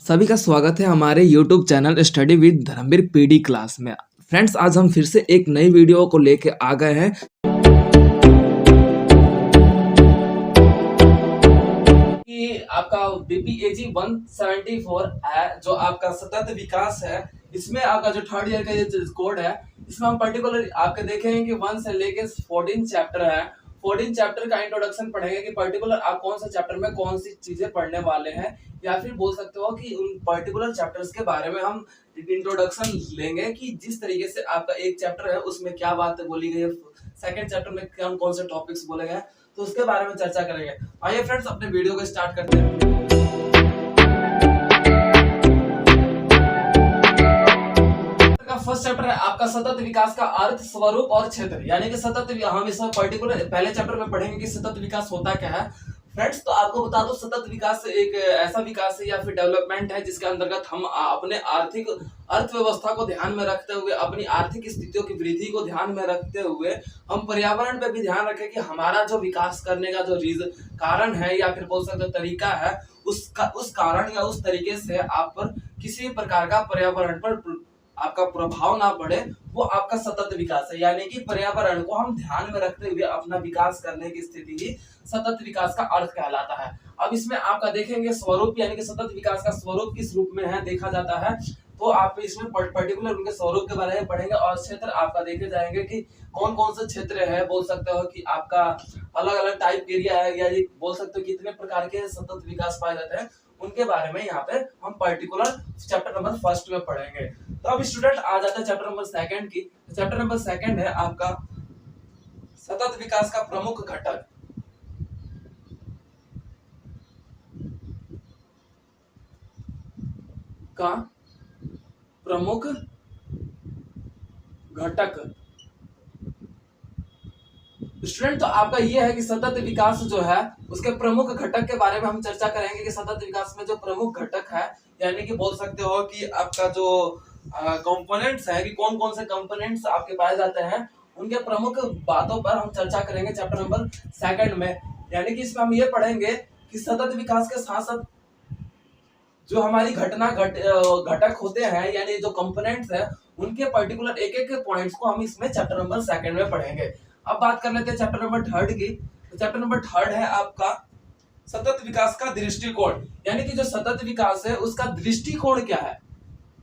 सभी का स्वागत है हमारे YouTube channel study with Dharamvir PD class में। फ्रेंड्स, आज हम फिर से एक नई वीडियो को लेके आ गए हैं। कि आपका BPAG 174 है, जो आपका सतत विकास है। इसमें आपका जो थर्ड ईयर का ये कोड है, इसमें हम पर्टिकुलर आपके देखेंगे कि 1 से लेके 14 चैप्टर है। 14 चैप्टर का इंट्रोडक्शन पढ़ेंगे कि पर्टिकुलर आप कौन सा चैप्टर में कौन सी चीजें पढ़ने वाले हैं, या फिर बोल सकते हो कि उन पर्टिकुलर चैप्टर्स के बारे में हम इंट्रोडक्शन लेंगे कि जिस तरीके से आपका एक चैप्टर है उसमें क्या बात बोली गई है, सेकंड चैप्टर में कौन से टॉपिक्स बोले गए, तो उसके बारे में चर्चा करेंगे। आइए फ्रेंड्स, अपने वीडियो को स्टार्ट करते हैं। फर्स्ट चैप्टर है आपका सतत विकास का अर्थ, स्वरूप और क्षेत्र। यानी कि सतत, हम इसमें पर्टिकुलर पहले चैप्टर में पढ़ेंगे कि सतत विकास होता क्या है। फ्रेंड्स, तो आपको बता दो, सतत विकास एक ऐसा विकास है या फिर डेवलपमेंट है जिसके अंतर्गत हम अपने आर्थिक अर्थव्यवस्था को ध्यान में रखते हुए, अपनी आर्थिक स्थितियों की वृद्धि को ध्यान में रखते हुए हम पर्यावरण पे भी ध्यान रखें कि हमारा जो विकास करने का जो कारण है या फिर बोल सकते तरीका है, उस कारण या उस तरीके से आप पर किसी भी प्रकार का पर्यावरण पर आपका प्रभाव ना पड़े, वो आपका सतत विकास है। यानी कि पर्यावरण को हम ध्यान में रखते हुए अपना विकास करने की स्थिति ही सतत विकास का अर्थ कहलाता है। अब इसमें आपका देखेंगे स्वरूप, यानी कि सतत विकास का स्वरूप किस रूप में है देखा जाता है, तो आप इसमें पर्टिकुलर उनके स्वरूप के बारे में पढ़ेंगे। और क्षेत्र आपका देखे जाएंगे कि कौन कौन से क्षेत्र है, बोल सकते हो कि आपका अलग अलग टाइप एरिया है, या बोल सकते हो कितने प्रकार के सतत विकास पाए जाते हैं, उनके बारे में यहाँ पे हम पर्टिकुलर चैप्टर नंबर फर्स्ट में पढ़ेंगे। तो अब स्टूडेंट आ जाता है चैप्टर नंबर सेकंड की। चैप्टर नंबर सेकंड है आपका सतत विकास का प्रमुख घटक। का प्रमुख घटक स्टूडेंट, तो आपका ये है कि सतत विकास जो है उसके प्रमुख घटक के बारे में हम चर्चा करेंगे कि सतत विकास में जो प्रमुख घटक है, यानी कि बोल सकते हो कि आपका जो कंपोनेंट्स है, कि कौन कौन से कंपोनेंट्स आपके पाए जाते हैं, उनके प्रमुख बातों पर हम चर्चा करेंगे चैप्टर नंबर सेकंड में। यानी कि इसमें हम ये पढ़ेंगे कि सतत विकास के साथ साथ जो हमारी घटक होते हैं, यानी जो कंपोनेंट्स है, उनके पर्टिकुलर एक एक पॉइंट्स को हम इसमें चैप्टर नंबर सेकंड में पढ़ेंगे। अब बात कर लेते हैं चैप्टर नंबर थर्ड की। तो चैप्टर नंबर थर्ड है आपका सतत विकास का दृष्टिकोण। यानी कि जो सतत विकास है उसका दृष्टिकोण क्या है।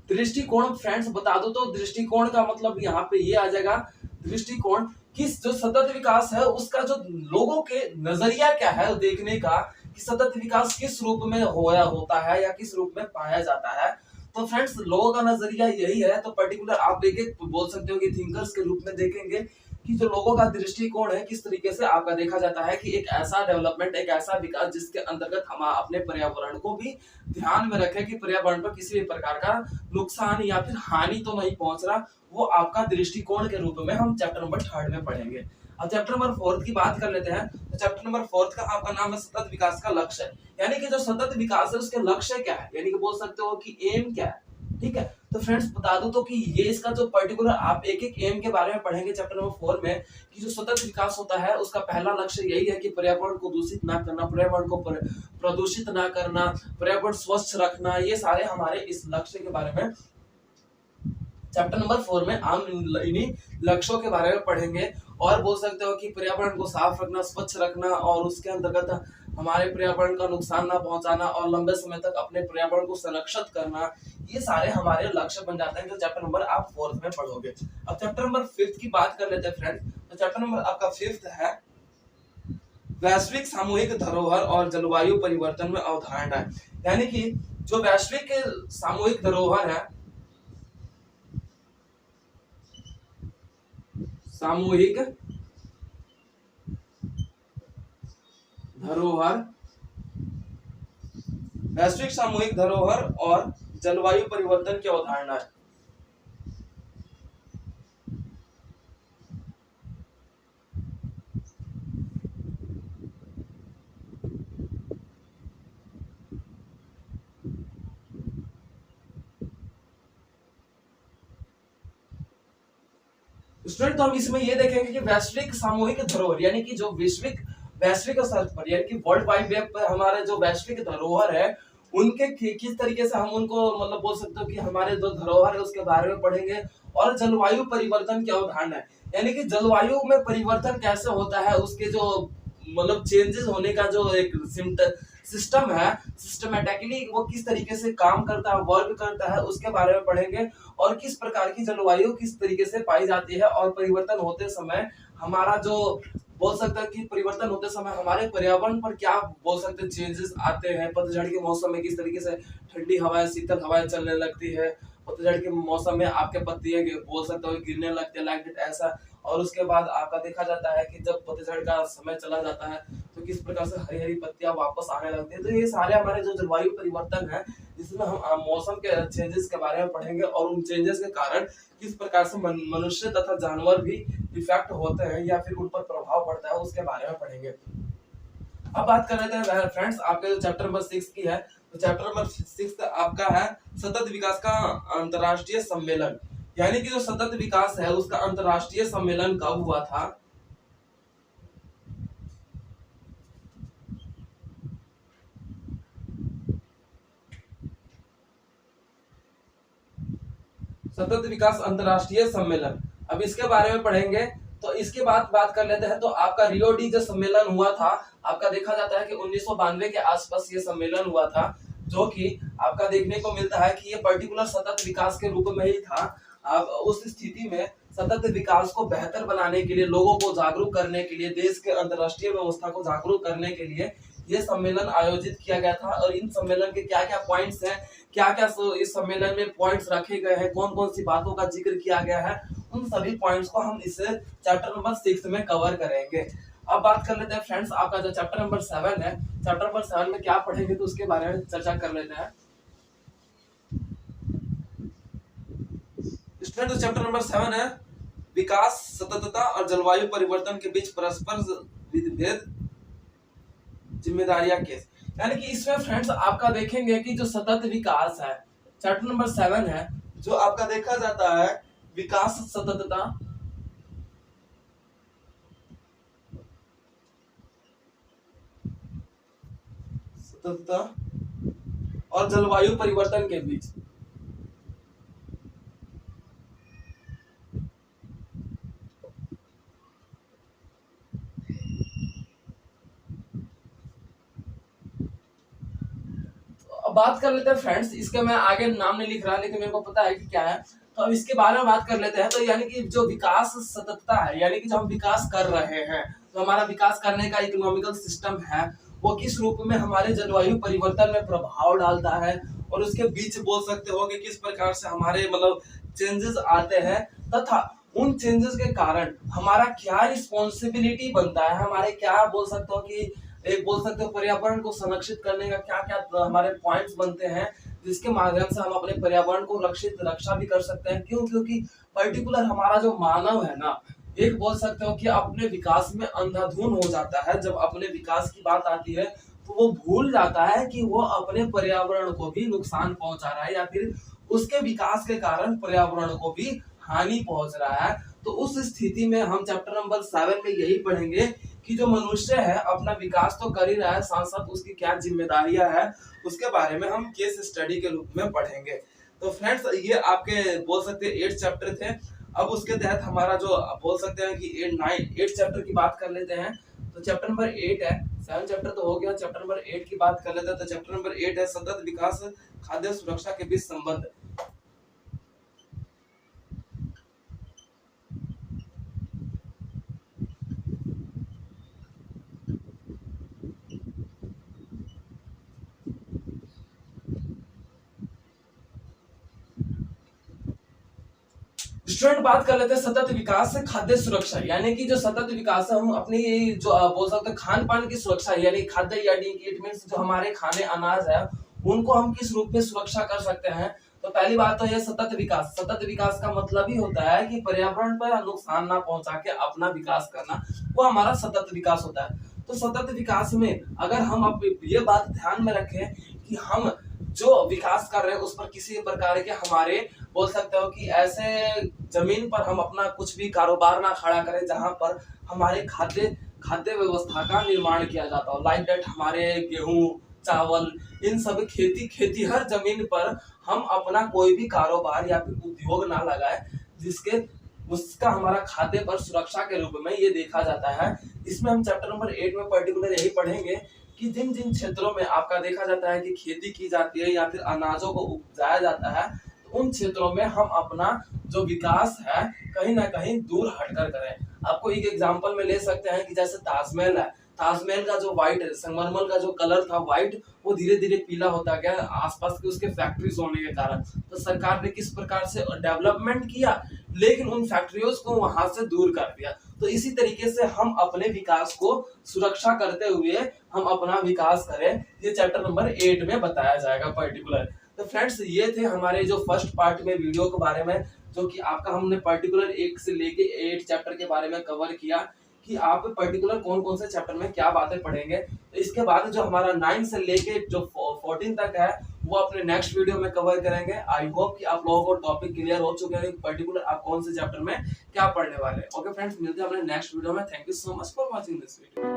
दृष्टिकोण फ्रेंड्स बता दो, तो दृष्टिकोण का मतलब यहाँ पे ये आ जाएगा, दृष्टिकोण किस जो सतत विकास है उसका जो लोगों के नजरिया क्या है देखने का, कि सतत विकास किस रूप में होता है या किस रूप में पाया जाता है। तो फ्रेंड्स, लोगों का नजरिया यही है। तो पर्टिकुलर आप एक एक बोल सकते हो कि थिंकर्स के रूप में देखेंगे कि जो लोगों का दृष्टिकोण है किस तरीके से आपका देखा जाता है कि एक ऐसा डेवलपमेंट, एक ऐसा विकास जिसके अंतर्गत हम अपने पर्यावरण को भी ध्यान में रखें कि पर्यावरण पर किसी भी प्रकार का नुकसान या फिर हानि तो नहीं पहुंच रहा, वो आपका दृष्टिकोण के रूप में हम चैप्टर नंबर थर्ड में पढ़ेंगे। अब चैप्टर नंबर फोर्थ की बात कर लेते हैं। तो चैप्टर नंबर फोर्थ का आपका नाम है सतत विकास का लक्ष्य। यानी कि जो सतत विकास है उसके लक्ष्य क्या है, यानी कि बोल सकते हो कि एम क्या है। ठीक है, तो फ्रेंड्स बता दूं तो कि ये इसका जो पर्टिकुलर आप एक एक एम के बारे में पढ़ेंगे चैप्टर नंबर 4 में, कि जो सतत विकास होता है उसका पहला लक्ष्य यही है कि पर्यावरण को दूषित ना करना, पर्यावरण को प्रदूषित ना करना, पर्यावरण स्वच्छ रखना। ये सारे हमारे इस लक्ष्य के बारे में चैप्टर नंबर 4 में हम इन्हीं लक्ष्यों के बारे में पढ़ेंगे। और बोल सकते हो कि पर्यावरण को साफ रखना, स्वच्छ रखना, और उसके अंतर्गत हमारे पर्यावरण का नुकसान ना पहुंचाना, और लंबे समय तक अपने पर्यावरण को संरक्षित करना, ये सारे हमारे लक्ष्य बन जाते हैं जो चैप्टर नंबर आप फोर्थ में पढ़ोगे। अब चैप्टर नंबर फिफ्थ की बात कर लेते हैं फ्रेंड्स। तो चैप्टर नंबर आपका फिफ्थ है वैश्विक सामूहिक धरोहर और जलवायु परिवर्तन में अवधारणा। यानी कि जो वैश्विक सामूहिक धरोहर है, सामूहिक धरोहर, वैश्विक सामूहिक धरोहर और जलवायु परिवर्तन की अवधारणा है। स्टूडेंट, तो हम इसमें ये देखेंगे कि वैश्विक सामूहिक धरोहर, यानी कि जो वैश्विक स्तर पर, यानी कि वर्ल्ड वाइड वेब पर हमारे जो वैश्विक धरोहर है उनके किस तरीके से हम उनको मतलब बोल सकते हो कि हमारे जो धरोहर है उसके बारे में पढ़ेंगे, और जलवायु परिवर्तन की अवधारणा है, यानी कि जलवायु में परिवर्तन कैसे होता है, उसके जो मतलब चेंजेस होने का जो एक सिस्टम है, सिस्टमेटिकली वो किस तरीके से काम करता है, वर्क करता है, उसके बारे में पढ़ेंगे। और किस प्रकार की जलवायु किस तरीके से पाई जाती है, और परिवर्तन होते समय हमारा जो बोल सकते हैं कि परिवर्तन होते समय हमारे पर्यावरण पर क्या बोल सकते हैं चेंजेस आते हैं। पतझड़ के मौसम में किस तरीके से ठंडी हवाएं, शीतल हवाएं चलने लगती है, पतझड़ के मौसम में आपके पत्तियां बोल सकते हो गिरने लगते हैं, लाइक दैट ऐसा। और उसके बाद आपका देखा जाता है कि जब पतझड़ का समय चला जाता है तो किस प्रकार से हरी हरी पत्तियां वापस आने लगती है। तो ये सारे हमारे जो जलवायु परिवर्तन है, जिसमें हम मौसम के चेंजेस के बारे में पढ़ेंगे, और उन चेंजेस के कारण किस प्रकार से मनुष्य तथा जानवर भी इफेक्ट होते हैं या फिर उन पर प्रभाव पड़ता है, उसके बारे में पढ़ेंगे। अब बात कर रहे थे फ्रेंड्स आपके जो चैप्टर नंबर 6 की है, तो चैप्टर नंबर 6 आपका है सतत विकास का अंतरराष्ट्रीय सम्मेलन। यानी कि जो सतत विकास है उसका अंतरराष्ट्रीय सम्मेलन कब हुआ था? सतत विकास अंतरराष्ट्रीय सम्मेलन, अब इसके बारे में पढ़ेंगे। तो इसके बाद बात कर लेते हैं, तो आपका रियो डी जो सम्मेलन हुआ था, आपका देखा जाता है कि 1992 के आसपास ये सम्मेलन हुआ था, जो कि आपका देखने को मिलता है कि ये पर्टिकुलर सतत विकास के रूप में ही था। अब उस स्थिति में सतत विकास को बेहतर बनाने के लिए, लोगों को जागरूक करने के लिए, देश के अंतरराष्ट्रीय व्यवस्था को जागरूक करने के लिए ये सम्मेलन आयोजित किया गया था। और इन सम्मेलन के क्या क्या पॉइंट्स हैं, क्या क्या इस सम्मेलन में पॉइंट्स रखे गए हैं, कौन कौन सी बातों का जिक्र किया गया है, उन सभी पॉइंट्स को हम इस चैप्टर नंबर 6 में कवर करेंगे। अब बात कर लेते हैं फ्रेंड्स आपका जो चैप्टर नंबर 7 है, चैप्टर नंबर 7 में क्या पढ़ेंगे तो उसके बारे में चर्चा कर लेते हैं। स्टूडेंट तो चैप्टर नंबर 7 है विकास, सततता और जलवायु परिवर्तन के बीच परस्पर भेद, जिम्मेदारियां केस। यानी कि इसमें फ्रेंड्स आपका देखेंगे कि जो सतत विकास है, चैप्टर नंबर 7 है, जो आपका देखा जाता है विकास, सततता और जलवायु परिवर्तन के बीच। अब बात कर लेते हैं फ्रेंड्स, इसके मैं आगे नाम नहीं लिख रहा लेकिन मेरे को पता है कि क्या है, तो अब इसके बारे में बात कर लेते हैं। तो यानी कि जो विकास सततता है, यानी कि जो हम विकास कर रहे हैं, तो हमारा विकास करने का इकोनॉमिकल सिस्टम है, वो किस रूप में हमारे जलवायु परिवर्तन में प्रभाव डालता है, और उसके बीच बोल सकते हो कि किस प्रकार से हमारे मतलब चेंजेस आते हैं, तथा उन चेंजेस के कारण हमारा क्या रिस्पॉन्सिबिलिटी बनता है, हमारे क्या बोल सकते हो कि एक बोल सकते हो पर्यावरण को संरक्षित करने का क्या क्या हमारे पॉइंट्स बनते हैं, जिसके माध्यम से हम अपने पर्यावरण को रक्षा भी कर सकते हैं। क्यों? क्योंकि पर्टिकुलर हमारा जो मानव है ना, एक बोल सकते हो कि अपने विकास में अंधाधुन हो जाता है। जब अपने विकास की बात आती है तो वो भूल जाता है कि वो अपने पर्यावरण को भी नुकसान पहुंचा रहा है, या फिर उसके विकास के कारण पर्यावरण को भी हानि पहुंच रहा है। तो उस स्थिति में हम चैप्टर नंबर 7 में यही पढ़ेंगे कि जो मनुष्य है अपना विकास तो कर ही रहा है, साथ साथ उसकी क्या जिम्मेदारियां है, उसके बारे में हम केस स्टडी के रूप में पढ़ेंगे। तो फ्रेंड्स ये आपके बोल सकते हैं 8 चैप्टर थे। अब उसके तहत हमारा जो बोल सकते हैं कि 8 चैप्टर की बात कर लेते हैं। तो चैप्टर नंबर 8 है, 7 चैप्टर तो हो गया, चैप्टर नंबर 8 की बात कर लेते हैं। तो चैप्टर नंबर 8 है सतत विकास, खाद्य सुरक्षा के बीच संबंध। स्टूडेंट बात कर लेते हैं सतत विकास से खाद्य सुरक्षा, यानी कि जो सतत विकास है हम अपनी जो बोल सकते हैं खान पान की सुरक्षा, यानी खाद्य यानी कि इट मींस जो हमारे खाने अनाज है उनको हम किस रूप में सुरक्षा कर सकते हैं। तो पहली बात तो ये सतत विकास, सतत विकास का मतलब ही होता है कि पर्यावरण पर नुकसान ना पहुंचा के अपना विकास करना, वो हमारा सतत विकास होता है। तो सतत विकास में अगर हम अब ये बात ध्यान में रखें कि हम जो विकास कर रहे हैं उस पर किसी प्रकार के हमारे बोल सकते हो कि ऐसे जमीन पर हम अपना कुछ भी कारोबार ना खड़ा करें जहां पर हमारे खाद्य खाद्य व्यवस्था का निर्माण किया जाता हो, लाइक दैट हमारे गेहूं, चावल, इन सब खेती हर जमीन पर हम अपना कोई भी कारोबार या फिर उद्योग ना लगाए जिसके उसका हमारा खाते पर सुरक्षा के रूप में ये देखा जाता है। इसमें हम चैप्टर नंबर 8 में पर्टिकुलर यही पढ़ेंगे कि जिन जिन क्षेत्रों में आपका देखा जाता है कि खेती की जाती है या फिर अनाजों को उपजाया जाता है, तो उन क्षेत्रों में हम अपना जो विकास है कहीं ना कहीं दूर हटकर करें। आपको एक एग्जांपल में ले सकते हैं कि जैसे ताजमहल है, ताजमहल का जो व्हाइट संगमरमर का जो कलर था व्हाइट, वो धीरे धीरे पीला होता गया आसपास के उसके फैक्ट्रीज होने के कारण। तो सरकार ने किस प्रकार से डेवलपमेंट किया, लेकिन उन फैक्ट्रियों को वहां से दूर कर दिया। तो इसी तरीके से हम अपने विकास को सुरक्षा करते हुए हम अपना विकास करें, ये चैप्टर नंबर 8 में बताया जाएगा पर्टिकुलर। तो फ्रेंड्स, ये थे हमारे जो फर्स्ट पार्ट में वीडियो के बारे में, जो कि आपका हमने पर्टिकुलर 1 से लेके 8 चैप्टर के बारे में कवर किया कि आप पर्टिकुलर कौन कौन से चैप्टर में क्या बातें पढ़ेंगे। तो इसके बाद जो हमारा 9 से लेके जो 14 तक है वो अपने नेक्स्ट वीडियो में कवर करेंगे। आई होप कि आप लोगों को टॉपिक क्लियर हो चुके हैं पर्टिकुलर आप कौन से चैप्टर में क्या पढ़ने वाले हैं। ओके फ्रेंड्स, मिलते हैं अपने नेक्स्ट वीडियो में। Thank you so much for watching this video.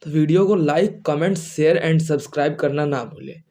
तो वीडियो को like, comment, share and subscribe करना ना भूलें।